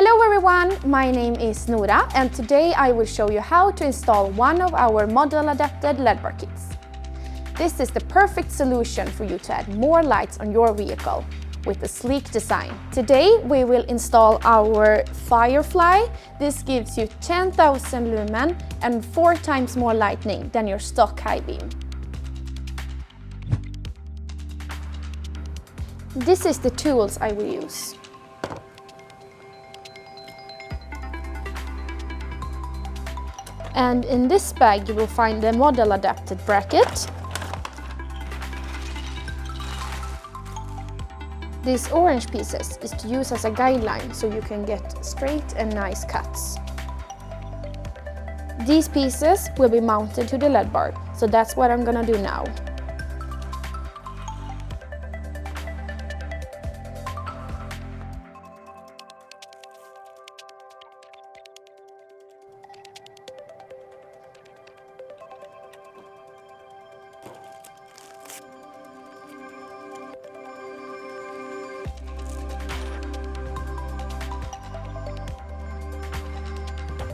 Hello everyone, my name is Nora and today I will show you how to install one of our model adapted LED bar kits. This is the perfect solution for you to add more lights on your vehicle with a sleek design. Today we will install our Firefly. This gives you 10,000 lumen and 4 times more lightning than your stock high beam. This is the tools I will use. And in this bag you will find the model adapted bracket. These orange pieces is to use as a guideline so you can get straight and nice cuts. These pieces will be mounted to the LED bar, so that's what I'm gonna do now.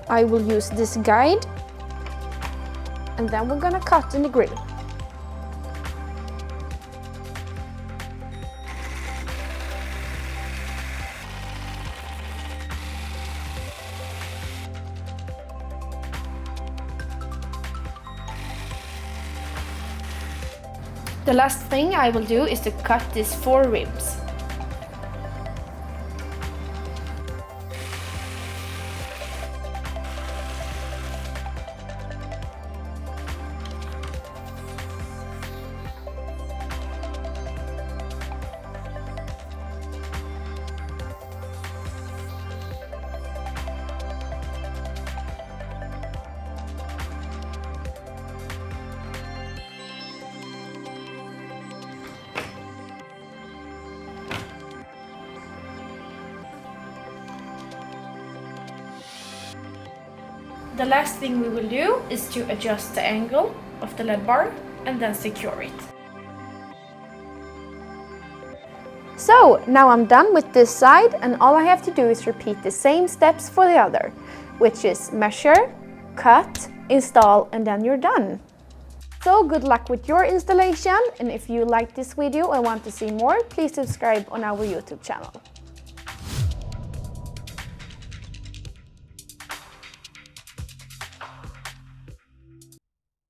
I will use this guide and then we're gonna cut in the grille. The last thing I will do is to cut these 4 ribs. The last thing we will do is to adjust the angle of the LED bar and then secure it. So now I'm done with this side and all I have to do is repeat the same steps for the other, which is measure, cut, install, and then you're done. So good luck with your installation, and if you like this video and want to see more, please subscribe on our YouTube channel.